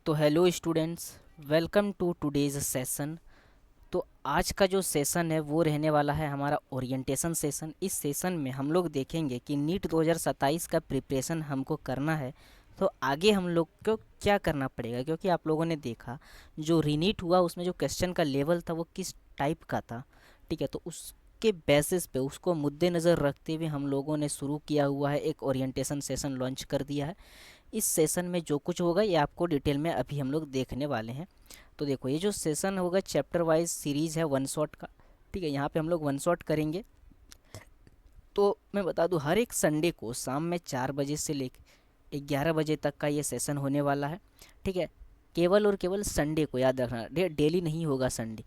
तो hello students, welcome to today's session. तो आज का जो सेशन है वो रहने वाला है हमारा ओरिएंटेशन सेशन। इस सेशन में हम लोग देखेंगे कि नीट 2027 का प्रिपरेशन हमको करना है तो आगे हम लोग को क्या करना पड़ेगा, क्योंकि आप लोगों ने देखा जो रीनीट हुआ उसमें जो क्वेश्चन का लेवल था वो किस टाइप का था। ठीक है, तो उसके बेसिस पे उसको मुद्देनज़र रखते हुए हम लोगों ने शुरू किया हुआ है, एक ओरिएंटेशन सेशन लॉन्च कर दिया है। इस सेशन में जो कुछ होगा ये आपको डिटेल में अभी हम लोग देखने वाले हैं। तो देखो, ये जो सेशन होगा चैप्टर वाइज सीरीज़ है वन शॉट का। ठीक है, यहाँ पे हम लोग वन शॉट करेंगे। तो मैं बता दूँ, हर एक संडे को शाम में 4 बजे से लेकर 11 बजे तक का ये सेशन होने वाला है। ठीक है, केवल और केवल संडे को याद रखना, डेली नहीं होगा संडे।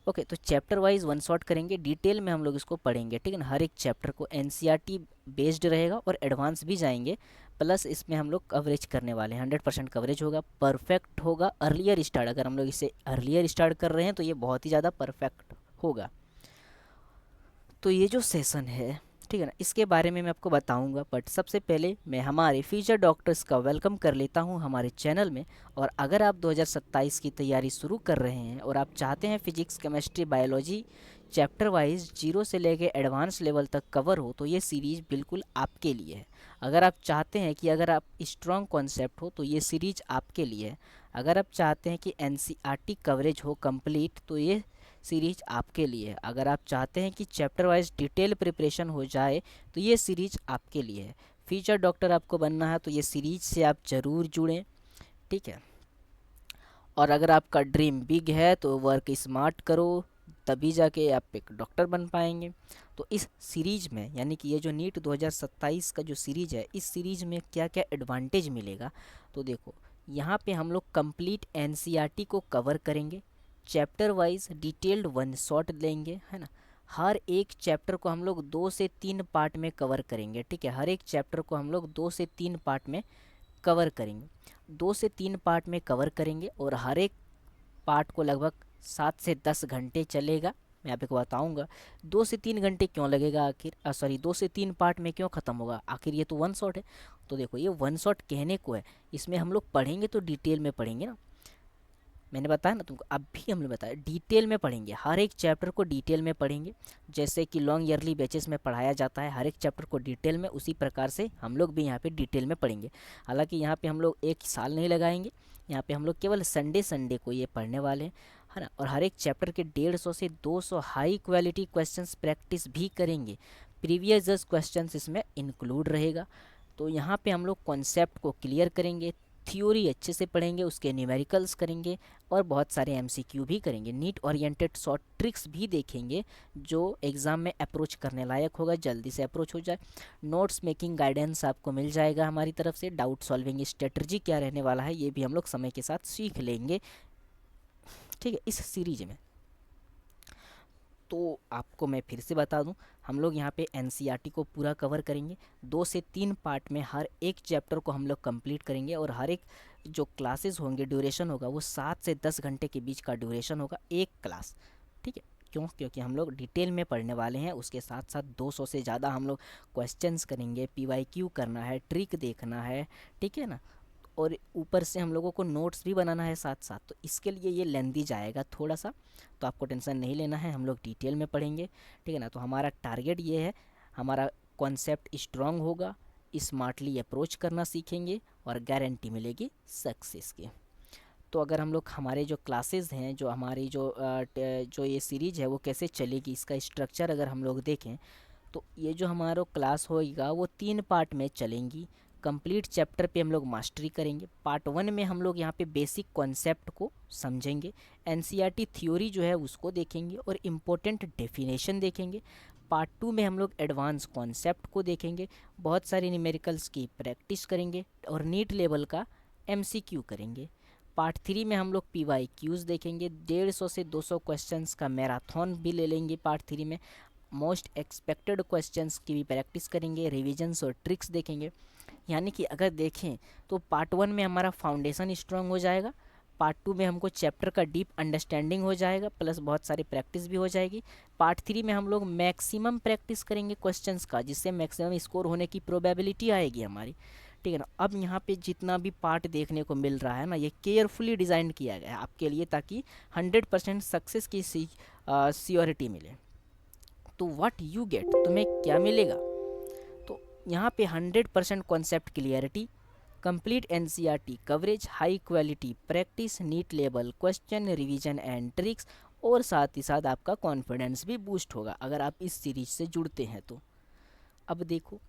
ओके, तो चैप्टर वाइज वन शॉट करेंगे, डिटेल में हम लोग इसको पढ़ेंगे। ठीक है ना, हर एक चैप्टर को एनसीईआरटी बेस्ड रहेगा और एडवांस भी जाएंगे। प्लस इसमें हम लोग कवरेज करने वाले हैं, 100% कवरेज होगा, परफेक्ट होगा। अर्लियर स्टार्ट, अगर हम लोग इसे अर्लियर स्टार्ट कर रहे हैं तो ये बहुत ही ज़्यादा परफेक्ट होगा। तो ये जो सेशन है, ठीक है ना, इसके बारे में मैं आपको बताऊंगा, बट सबसे पहले मैं हमारे फ्यूचर डॉक्टर्स का वेलकम कर लेता हूं हमारे चैनल में। और अगर आप 2027 की तैयारी शुरू कर रहे हैं और आप चाहते हैं physics chemistry biology chapter wise zero से लेके एडवांस लेवल तक कवर हो, तो ये सीरीज़ बिल्कुल आपके लिए है। अगर आप चाहते हैं कि अगर आप स्ट्रॉन्ग कॉन्सेप्ट हो तो ये सीरीज आपके लिए है। अगर आप चाहते हैं कि एनसीईआरटी कवरेज हो कंप्लीट तो ये सीरीज आपके लिए है। अगर आप चाहते हैं कि चैप्टर वाइज डिटेल प्रिपरेशन हो जाए तो ये सीरीज आपके लिए है। फ्यूचर डॉक्टर आपको बनना है तो ये सीरीज से आप ज़रूर जुड़ें। ठीक है, और अगर आपका ड्रीम बिग है तो वर्क स्मार्ट करो, तभी जाके आप एक डॉक्टर बन पाएंगे। तो इस सीरीज में, यानी कि ये जो नीट 2027 का जो सीरीज है, इस सीरीज में क्या क्या एडवांटेज मिलेगा, तो देखो, यहाँ पे हम लोग कंप्लीट एनसीईआरटी को कवर करेंगे, chapter wise detailed one shot लेंगे, है ना। हर एक चैप्टर को हम लोग 2 से 3 पार्ट में कवर करेंगे। ठीक है, हर एक चैप्टर को हम लोग 2 से 3 पार्ट में कवर करेंगे, 2 से 3 पार्ट में कवर करेंगे। और हर एक पार्ट को लगभग 7 से 10 घंटे चलेगा। मैं आपको बताऊंगा 2 से 3 घंटे क्यों लगेगा आखिर, सॉरी 2 से 3 पार्ट में क्यों ख़त्म होगा, आखिर ये तो वन शॉट है। तो देखो, ये वन शॉट कहने को है, इसमें हम लोग पढ़ेंगे तो डिटेल में पढ़ेंगे ना। मैंने बताया ना तुमको, अब भी हमने बताया डिटेल में पढ़ेंगे, हर एक चैप्टर को डिटेल में पढ़ेंगे। जैसे कि लॉन्ग ईयरली बैचेस में पढ़ाया जाता है हर एक चैप्टर को डिटेल में, उसी प्रकार से हम लोग भी यहाँ पे डिटेल में पढ़ेंगे। हालांकि यहाँ पे हम लोग एक साल नहीं लगाएंगे, यहाँ पे हम लोग केवल संडे संडे को ये पढ़ने वाले हैं, है ना। और हर एक चैप्टर के 150 से 200 हाई क्वालिटी क्वेश्चंस प्रैक्टिस भी करेंगे। प्रीवियस जस्ट क्वेश्चंस इसमें इंक्लूड रहेगा। तो यहाँ पे हम लोग कॉन्सेप्ट को क्लियर करेंगे, थ्योरी अच्छे से पढ़ेंगे, उसके न्यूमेरिकल्स करेंगे और बहुत सारे एमसीक्यू भी करेंगे। नीट ओरिएंटेड शॉर्ट ट्रिक्स भी देखेंगे जो एग्ज़ाम में अप्रोच करने लायक होगा, जल्दी से अप्रोच हो जाए। नोट्स मेकिंग गाइडेंस आपको मिल जाएगा हमारी तरफ से। डाउट सॉल्विंग स्ट्रेटजी क्या रहने वाला है ये भी हम लोग समय के साथ सीख लेंगे। ठीक है, इस सीरीज में तो आपको मैं फिर से बता दूं, हम लोग यहाँ पे एनसीईआरटी को पूरा कवर करेंगे, 2 से 3 पार्ट में हर एक चैप्टर को हम लोग कंप्लीट करेंगे। और हर एक जो क्लासेस होंगे, ड्यूरेशन होगा वो 7 से 10 घंटे के बीच का ड्यूरेशन होगा एक क्लास। ठीक है, क्यों? क्योंकि हम लोग डिटेल में पढ़ने वाले हैं, उसके साथ साथ 200 से ज़्यादा हम लोग क्वेश्चंस करेंगे, पीवाईक्यू करना है, ट्रिक देखना है। ठीक है ना, और ऊपर से हम लोगों को नोट्स भी बनाना है साथ साथ, तो इसके लिए ये लेंदी जाएगा थोड़ा सा। तो आपको टेंशन नहीं लेना है, हम लोग डिटेल में पढ़ेंगे। ठीक है ना, तो हमारा टारगेट ये है, हमारा कॉन्सेप्ट स्ट्रांग होगा, स्मार्टली अप्रोच करना सीखेंगे और गारंटी मिलेगी सक्सेस की। तो अगर हम लोग हमारे जो क्लासेस हैं, जो हमारी जो ये सीरीज है वो कैसे चलेगी, इसका स्ट्रक्चर अगर हम लोग देखें तो ये जो हमारा क्लास होएगा वो 3 पार्ट में चलेंगी। कंप्लीट चैप्टर पे हम लोग मास्टरी करेंगे। पार्ट 1 में हम लोग यहाँ पे बेसिक कॉन्सेप्ट को समझेंगे, एनसीईआरटी थ्योरी जो है उसको देखेंगे और इम्पोर्टेंट डेफिनेशन देखेंगे। पार्ट 2 में हम लोग एडवांस कॉन्सेप्ट को देखेंगे, बहुत सारे न्यूमेरिकल्स की प्रैक्टिस करेंगे और नीट लेवल का एमसीक्यू करेंगे। पार्ट 3 में हम लोग पीवाईक्यूज़ देखेंगे, 150 से 200 क्वेश्चंस का मैराथन भी ले लेंगे पार्ट 3 में। मोस्ट एक्सपेक्टेड क्वेश्चंस की भी प्रैक्टिस करेंगे, रिविजन्स और ट्रिक्स देखेंगे। यानी कि अगर देखें तो पार्ट 1 में हमारा फाउंडेशन स्ट्रांग हो जाएगा, पार्ट 2 में हमको चैप्टर का डीप अंडरस्टैंडिंग हो जाएगा, प्लस बहुत सारी प्रैक्टिस भी हो जाएगी। पार्ट 3 में हम लोग मैक्सिमम प्रैक्टिस करेंगे क्वेश्चंस का, जिससे मैक्सिमम स्कोर होने की प्रोबेबिलिटी आएगी हमारी। ठीक है ना। अब यहाँ पे जितना भी पार्ट देखने को मिल रहा है ना, ये केयरफुली डिज़ाइन किया गया है आपके लिए, ताकि 100% सक्सेस की सियोरिटी मिले। तो व्हाट यू गेट, तुम्हें क्या मिलेगा? तो यहाँ पे 100% concept clarity, complete NCERT coverage, high quality practice, NEET level question, revision and tricks, और साथ ही साथ आपका कॉन्फिडेंस भी बूस्ट होगा अगर आप इस सीरीज से जुड़ते हैं तो। अब देखो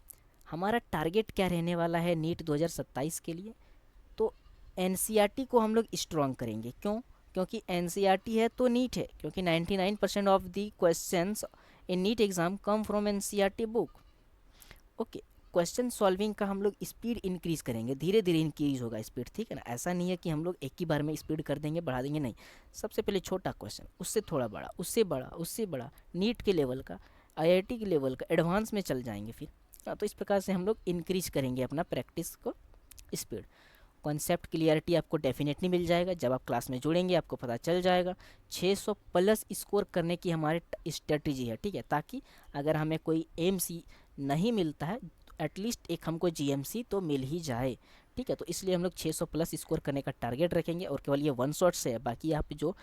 हमारा टारगेट क्या रहने वाला है नीट 2027 के लिए। तो एनसीईआरटी को हम लोग स्ट्रॉन्ग करेंगे। क्यों? क्योंकि एनसीईआरटी है तो नीट है, क्योंकि 99% of the questions in NEET exam come from NCERT book. Okay, question solving का हम लोग स्पीड इंक्रीज करेंगे, धीरे धीरे इंक्रीज होगा स्पीड, ठीक है ना। ऐसा नहीं है कि हम लोग एक ही बार में स्पीड कर देंगे, बढ़ा देंगे, नहीं। सबसे पहले छोटा क्वेश्चन, उससे थोड़ा बड़ा, उससे बड़ा, उससे बड़ा, नीट के लेवल का, आईआईटी के लेवल का, एडवांस में चल जाएंगे फिर। हाँ, तो इस प्रकार से हम लोग इंक्रीज करेंगे अपना प्रैक्टिस को स्पीड। कॉन्सेप्ट क्लियरिटी आपको डेफिनेटली मिल जाएगा, जब आप क्लास में जुड़ेंगे आपको पता चल जाएगा। 600 प्लस स्कोर करने की हमारी स्ट्रेटजी है, ठीक है, ताकि अगर हमें कोई एमसी नहीं मिलता है एटलीस्ट एक हमको जीएमसी तो मिल ही जाए, ठीक है। तो इसलिए हम लोग 600 प्लस स्कोर करने का टारगेट रखेंगे, और केवल ये वन शॉट से है। बाकी आप जो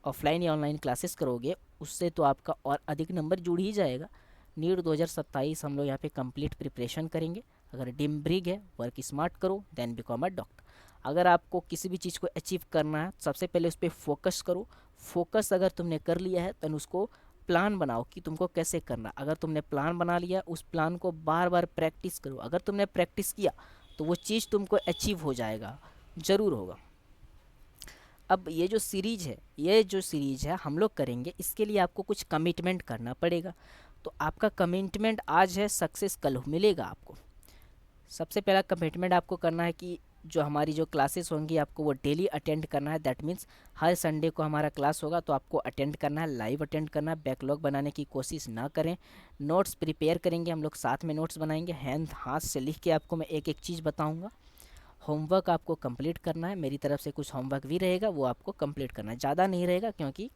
ऑफलाइन या ऑनलाइन क्लासेस करोगे उससे तो आपका और अधिक नंबर जुड़ ही जाएगा। नीट 2027 हम लोग यहाँ पे कंप्लीट प्रिपरेशन करेंगे। अगर डिम ब्रिग है, वर्क स्मार्ट करो, देन बिकम अ डॉक्टर। अगर आपको किसी भी चीज़ को अचीव करना है सबसे पहले उस पर फोकस करो। फोकस अगर तुमने कर लिया है तो उसको प्लान बनाओ कि तुमको कैसे करना। अगर तुमने प्लान बना लिया उस प्लान को बार बार प्रैक्टिस करो। अगर तुमने प्रैक्टिस किया तो वो चीज़ तुमको अचीव हो जाएगा, ज़रूर होगा। अब ये जो सीरीज है हम लोग करेंगे, इसके लिए आपको कुछ कमिटमेंट करना पड़ेगा। तो आपका कमिटमेंट आज है, सक्सेस कल मिलेगा आपको। सबसे पहला कमिटमेंट आपको करना है कि जो हमारी जो क्लासेस होंगी आपको वो डेली अटेंड करना है। दैट मीन्स हर संडे को हमारा क्लास होगा तो आपको अटेंड करना है, लाइव अटेंड करना है। बैकलॉग बनाने की कोशिश ना करें। नोट्स प्रिपेयर करेंगे हम लोग, साथ में नोट्स बनाएंगे, हैंड हाथ से लिख के आपको मैं एक एक चीज़ बताऊँगा। होमवर्क आपको कंप्लीट करना है, मेरी तरफ से कुछ होमवर्क भी रहेगा वो आपको कंप्लीट करना है। ज़्यादा नहीं रहेगा क्योंकि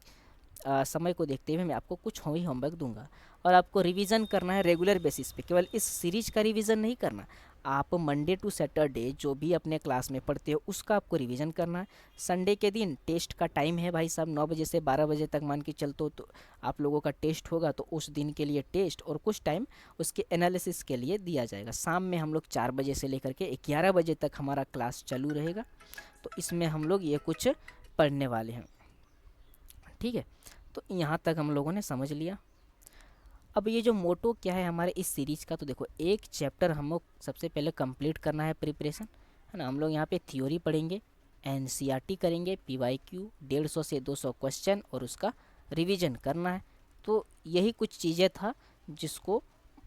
समय को देखते हुए मैं आपको कुछ ही होमवर्क दूंगा। और आपको रिवीजन करना है रेगुलर बेसिस पे, केवल इस सीरीज का रिवीजन नहीं करना। आप मंडे टू सैटरडे जो भी अपने क्लास में पढ़ते हो उसका आपको रिवीजन करना है। संडे के दिन टेस्ट का टाइम है भाई साहब, 9 बजे से 12 बजे तक मान के चलते तो आप लोगों का टेस्ट होगा। तो उस दिन के लिए टेस्ट और कुछ टाइम उसके एनालिसिस के लिए दिया जाएगा। शाम में हम लोग 4 बजे से लेकर के 11 बजे तक हमारा क्लास चालू रहेगा। तो इसमें हम लोग ये कुछ पढ़ने वाले हैं, ठीक है। तो यहाँ तक हम लोगों ने समझ लिया। अब ये जो मोटो क्या है हमारे इस सीरीज़ का, तो देखो एक चैप्टर हम लोग सबसे पहले कंप्लीट करना है, प्रिपरेशन है ना। हम लोग यहाँ पे थ्योरी पढ़ेंगे, एनसीईआरटी करेंगे, पीवाईक्यू 150 से 200 क्वेश्चन और उसका रिवीजन करना है। तो यही कुछ चीज़ें था जिसको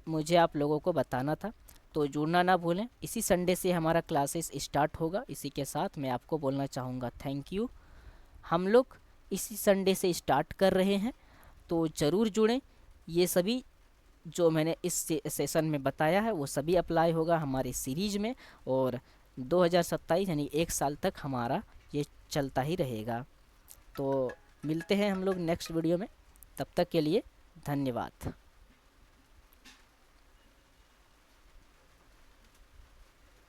मुझे आप लोगों को बताना था। तो जुड़ना ना भूलें। इसी संडे से हमारा क्लासेस स्टार्ट होगा। इसी के साथ मैं आपको बोलना चाहूँगा थैंक यू। हम लोग इसी संडे से स्टार्ट कर रहे हैं तो ज़रूर जुड़ें। ये सभी जो मैंने इस सेशन में बताया है वो सभी अप्लाई होगा हमारी सीरीज में, और 2027 यानी 1 साल तक हमारा ये चलता ही रहेगा। तो मिलते हैं हम लोग नेक्स्ट वीडियो में, तब तक के लिए धन्यवाद।